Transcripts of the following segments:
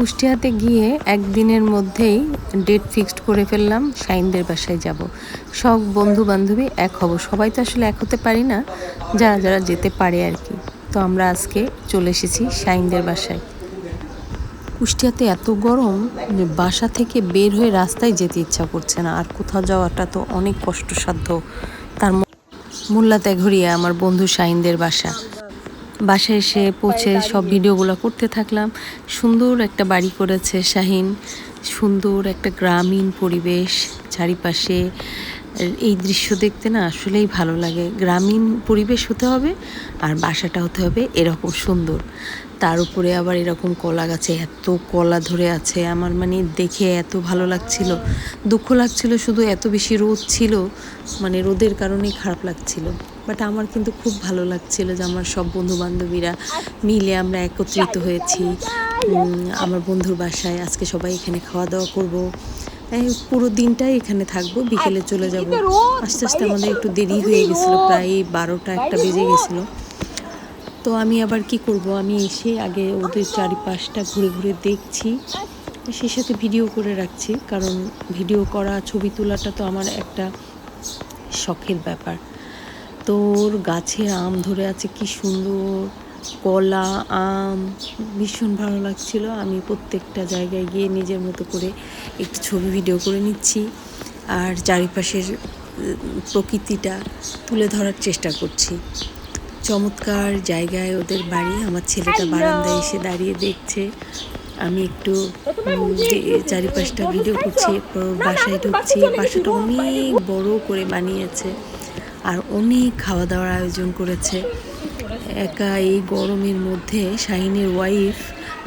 কুষ্টিয়াতে গিয়ে একদিনের মধ্যেই ডেট ফিক্সড করে ফেললাম, শাহিনদের বাসায় যাব। সব বন্ধু বান্ধবী এক হব, সবাই তো আসলে এক হতে পারি না, যারা যারা যেতে পারে আর কি। তো আমরা আজকে চলে এসেছি শাহিনদের বাসায়। কুষ্টিয়াতে এত গরম যে বাসা থেকে বের হয়ে রাস্তায় যেতে ইচ্ছা করছে না, আর কোথাও যাওয়াটা তো অনেক কষ্টসাধ্য। তার মোল্লা তেঘরিয়া আমার বন্ধু শাহিনদের বাসায় এসে পৌঁছে সব ভিডিওগুলো করতে থাকলাম। সুন্দর একটা বাড়ি করেছে শাহিন, সুন্দর একটা গ্রামীণ পরিবেশ চারিপাশে। এই দৃশ্য দেখতে না আসলেই ভালো লাগে। গ্রামীণ পরিবেশ হতে হবে আর বাসাটা হতে হবে এরকম সুন্দর। তার উপরে আবার এরকম কলা গাছে এত কলা ধরে আছে, আমার মানে দেখে এত ভালো লাগছিল। দুঃখ লাগছিল শুধু এত বেশি রোদ ছিল, মানে রোদের কারণেই খারাপ লাগছিল। বাট আমার কিন্তু খুব ভালো লাগছিল যে আমার সব বন্ধু বান্ধবীরা মিলে আমরা একত্রিত হয়েছি আমার বন্ধুর বাসায়। আজকে সবাই এখানে খাওয়া দাওয়া করব, পুরো দিনটাই এখানে থাকবো, বিকেলে চলে যাব। আস্তে আস্তে আমাদের একটু দেরি হয়ে গেছিলো, প্রায় 12টা বেজে গেছিলো। তো আমি আবার কি করব, আমি এসে আগে ওদের চারিপাশটা ঘুরে ঘুরে দেখছি, সেই সাথে ভিডিও করে রাখছি, কারণ ভিডিও করা ছবি তোলাটা তো আমার একটা শখের ব্যাপার। তোর গাছে আম ধরে আছে, কি সুন্দর কলা আম, ভীষণ ভালো লাগছিল। আমি প্রত্যেকটা জায়গায় গিয়ে নিজের মতো করে একটু ছবি ভিডিও করে নিচ্ছি, আর চারিপাশের প্রকৃতিটা তুলে ধরার চেষ্টা করছি। চমৎকার জায়গায় ওদের বাড়ি। আমার ছেলেটা বারান্দায় এসে দাঁড়িয়ে দেখছে, আমি একটু চারিপাশটা ভিডিও করছি, বাসায় ঢুকছি। বাসাটা অনেক বড় করে বানিয়েছে আর অনেক খাওয়া দাওয়ার আয়োজন করেছে। একা এই গরমের মধ্যে শাহিনের ওয়াইফ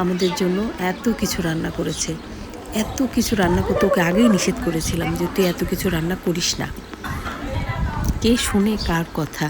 আমাদের জন্য এত কিছু রান্না করেছে। এত কিছু রান্না করতে ওকে আগেই নিষেধ করেছিলাম যে তুই এত কিছু রান্না করিস না। কে শুনে কার কথা।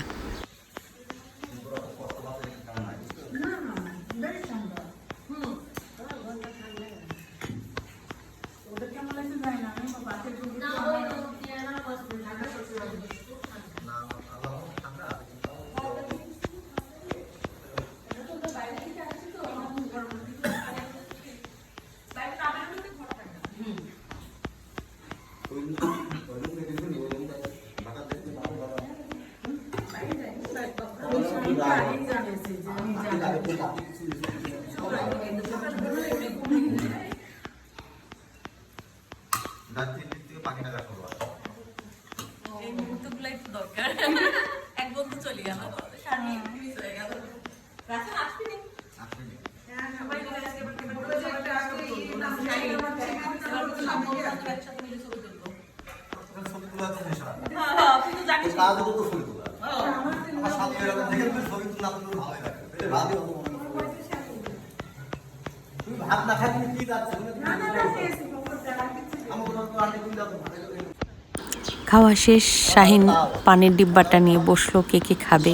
খাওয়া শেষ, শাহিন পানির ডিব্বাটা নিয়ে বসলো, কে কে খাবে।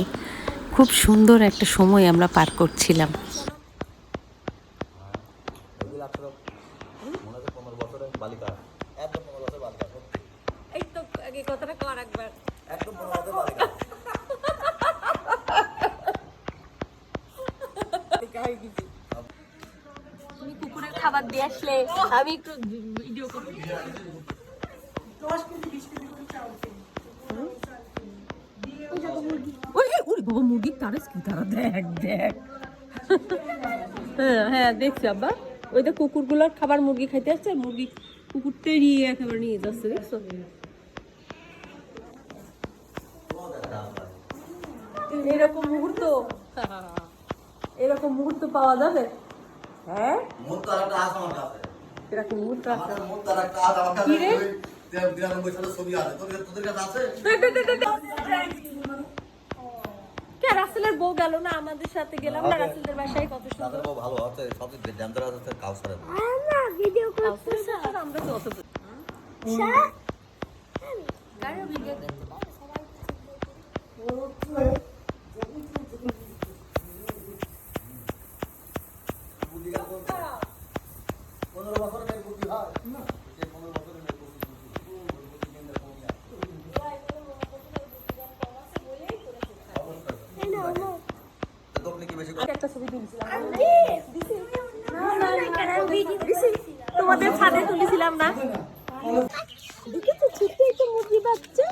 খুব সুন্দর একটা সময় আমরা পার করছিলাম। তুমি কুকুরের খাবার দিয়ে আসলে আমি একটু ভিডিও করব। মুরগির তারা কি তারা দেখ দেখ। হ্যাঁ হ্যাঁ দেখছি আব্বা, ওই যে কুকুরগুলোর খাবার মুরগি খাইতে আসছে, মুরগি কুকুর তেড়িয়ে একেবারে নিয়ে যাচ্ছে, দেখছো? এরকম মুহূর্ত, এরকম মুহূর্ত পাওয়া যাবে? হ্যাঁ এরকম মুহূর্ত আছে। কি রে? রাসেলের বউ গেল না, আমাদের সাথে গেলাম না রাসেলদের বাসায়, কত সুন্দর ভালো আছে, সবচেয়ে ডেঞ্জার আছে কাউসারে। না ভিডিও করতেছ, আমরা তো অত কারো ভিডিও করতে না সবাই একটা ছবি তুলছিলাম। ছাদে তুলেছিলাম না, দেখেছো ছোট্ট একটা মুরগি বাচ্চা।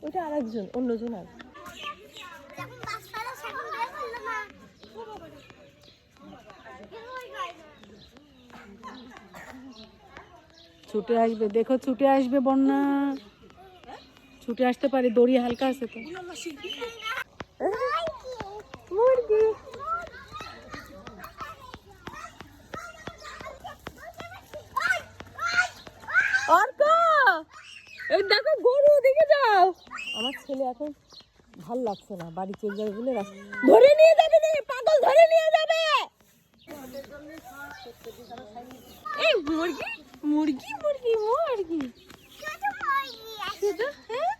ওটা আরেকজন, অন্যজন আর ছুটে আসবে, দেখো ছুটে আসবে বন্যা, ছুটে আসতে পারে, দড়ি হালকা আছে তো। মুরগি অর্ক, এই দেখো গরু, দিকে যাও। আমার ছেলে এখন ভাল লাগছে না, বাড়ি চলে যাবে বলে ধরে নিয়ে যাবে রে পাগল, ধরে নিয়ে যাবে। এই মুরগি মুরগি মুরগি মুরগি শুধু, হ্যাঁ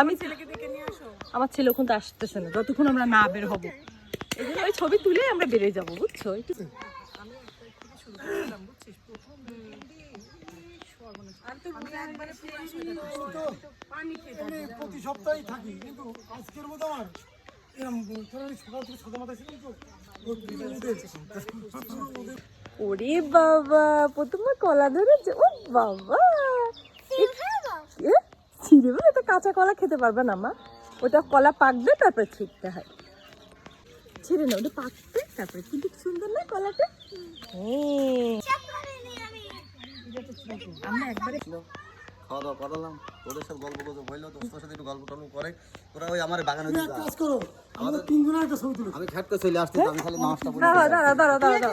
আমি ছেলেকে ডেকে নিয়ে আসো। আমার ছেলে ওখান তো আসতেছে না, যতক্ষণ আমরা না বের হবো। এই জন্য ওই ছবি তুলে আমরা বেরিয়ে যাবো, বুঝছো? প্রতি সপ্তাহে থাকি, কিন্তু আজকের মতো আমার এরকম সকাল থেকে সাদা মাথায় ছিলাম তো। ওরে বাবা, প্রথমে কলা ধরেছে। ও বাবা, ছিঁড়বে? এটা কাঁচা কলা খেতে পারবে না মা, ওটা কলা পাকবে তারপরে ছিঁড়তে হয়। ছিঁড়ে না, ওটা পাকবে তারপরে। কিন্তু সুন্দর না কলাটা? আমরা একবারে খাওয়া দাওয়া করালাম, ওদের সব গল্প গুজব হইলো, তোর সাথে একটু গল্প টল্প করে ওরা ওই আমার বাগানে দিয়ে যায়। কাজ করো, আমাদের তিনজনের একটা ছবি তুলো। আমি খাটতে চলে আসছি, আমি খালি মাছটা বলে দাঁড়া দাঁড়া দাঁড়া দাঁড়া,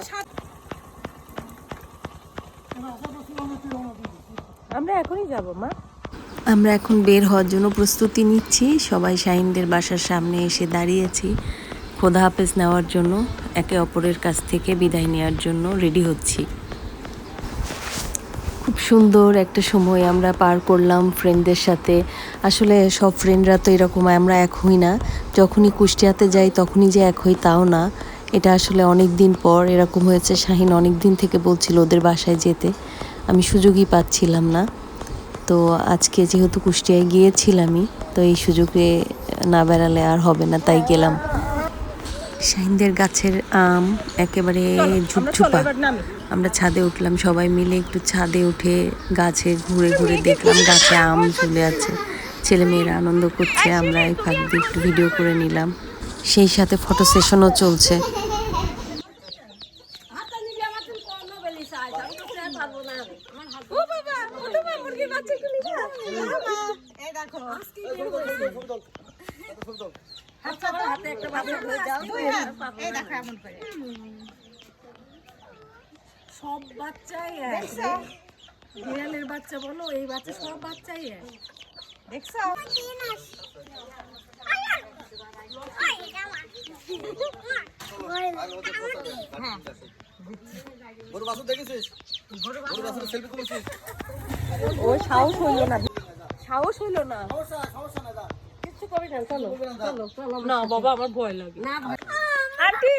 আমরা এখনই যাব মা। আমরা এখন বের হওয়ার জন্য প্রস্তুতি নিচ্ছি, সবাই শাহিনদের বাসার সামনে এসে দাঁড়িয়েছি খোদা হাফেজ নেওয়ার জন্য, একে অপরের কাছ থেকে বিদায় নেওয়ার জন্য রেডি হচ্ছি। খুব সুন্দর একটা সময় আমরা পার করলাম ফ্রেন্ডদের সাথে। আসলে সব ফ্রেন্ডরা তো এরকম আমরা এক হই না, যখনই কুষ্টিয়াতে যাই তখনই যে এক হই তাও না। এটা আসলে অনেক দিন পর এরকম হয়েছে। শাহিন অনেক দিন থেকে বলছিল ওদের বাসায় যেতে, আমি সুযোগই পাচ্ছিলাম না। তো আজকে যেহেতু কুষ্টিয়ায় গিয়েছিলামই, তো এই সুযোগে না বেড়ালে আর হবে না, তাই গেলাম। শাহিনদের গাছের আম একেবারে ঝুপঝুপা। আমরা ছাদে উঠলাম সবাই মিলে, একটু ছাদে উঠে গাছে ঘুরে ঘুরে দেখলাম গাছে আম ঝুলে আছে, ছেলেমেয়েরা আনন্দ করছে। আমরা এই ফাঁক দিয়ে একটু ভিডিও করে নিলাম, সেই সাথে ফটো সেশনও চলছে। সব বাচ্চাই বিড়ালের বাচ্চা বলো, এই বাচ্চা সব বাচ্চাই দেখছো। গরু বাছুর দেখেছিস? গরু বাছুর সেলফি তুলেছিস? ও সাহস হইলো না, সাহস হইলো না, কিছু করি না। চলো চলো চলো। না বাবা, আমার ভয় লাগে। আন্টি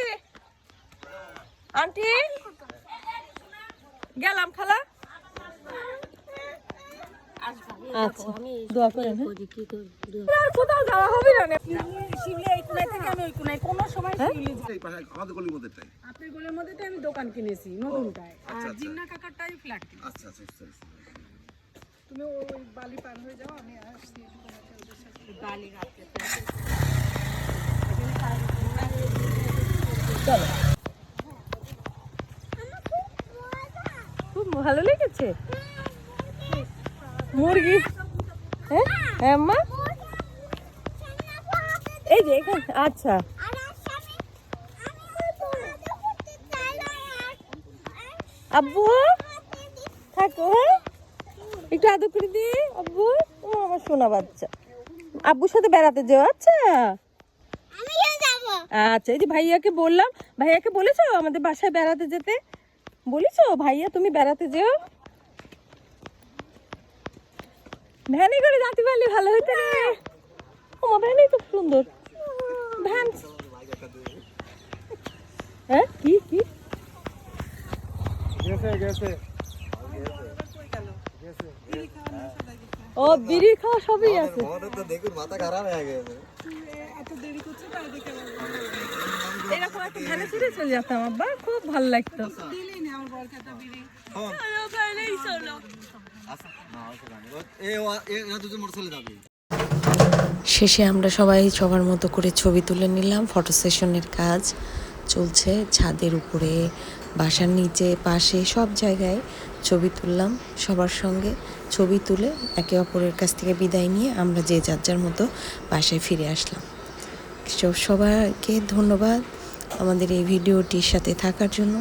আন্টি গেলাম খালা। আচ্ছা দোয়া করেন, আর কোথাও যাওয়া হবে না। শিমলে এই কোনায় থেকে আমি ওই কোনায় কোনো সময় এই পাশে আমাদের গলির মধ্যেটাই। আপনার গলির মধ্যে আমি দোকান কিনেছি নতুনটায়, আর জিন্না কাকারটাই ফ্ল্যাট কিনেছি। আচ্ছা আচ্ছা আচ্ছা। তুমি ওই বালি পার হয়ে যাও, আমি আসছি বালি রাখতে। চলো। খুব ভালো লেগেছে মুরগি। হ্যাঁ হ্যাঁ মা, এই যে এখানে। আচ্ছা আব্বু থাকো, হ্যাঁ একটু আদর করে দিয়ে আব্বু। ও আমার সোনা বাচ্চা, আব্বুর সাথে বেড়াতে যাও। আচ্ছা আচ্ছা, এই যে ভাইয়াকে বললাম, ভাইয়াকে বলেছো আমাদের বাসায় বেড়াতে যেতে? বলেছো ভাইয়া তুমি বেড়াতে যেও? ভ্যানে করে যেতে পারলে ভালো হইতো রে। ওমা ভ্যানই খুব সুন্দর ভ্যান। হ্যাঁ কি কি গেছে ও বিড়ি খাওয়া সবই আছে। আমাদের তো দেখুন মাথা খারাপ হয়ে গেছে। এরকম একটা ধানে ছিঁড়ে চলে যেতাম আব্বা, খুব ভালো লাগতো। শেষে আমরা সবাই সবার মতো করে ছবি তুলে নিলাম। ফটো সেশনের কাজ চলছে ছাদের উপরে, বাসার নিচে, পাশে, সব জায়গায় ছবি তুললাম। সবার সঙ্গে ছবি তুলে একে অপরের কাছ থেকে বিদায় নিয়ে আমরা যে যার যার মতো বাসায় ফিরে আসলাম। সবাইকে ধন্যবাদ আমাদের এই ভিডিওটির সাথে থাকার জন্য।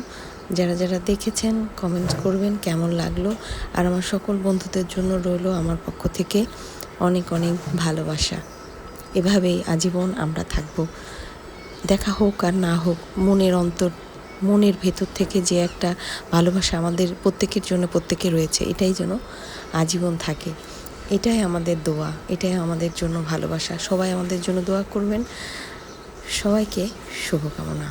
যারা যারা দেখেছেন কমেন্ট করবেন কেমন লাগলো। আর আমার সকল বন্ধুদের জন্য রইলো আমার পক্ষ থেকে অনেক অনেক ভালোবাসা। এভাবেই আজীবন আমরা থাকব। দেখা হোক আর না হোক, মনের ভেতর থেকে যে একটা ভালোবাসা আমাদের প্রত্যেকের জন্য প্রত্যেকে রয়েছে, এটাই যেন আজীবন থাকে। এটাই আমাদের দোয়া, এটাই আমাদের জন্য ভালোবাসা। সবাই আমাদের জন্য দোয়া করবেন। সবাইকে শুভকামনা।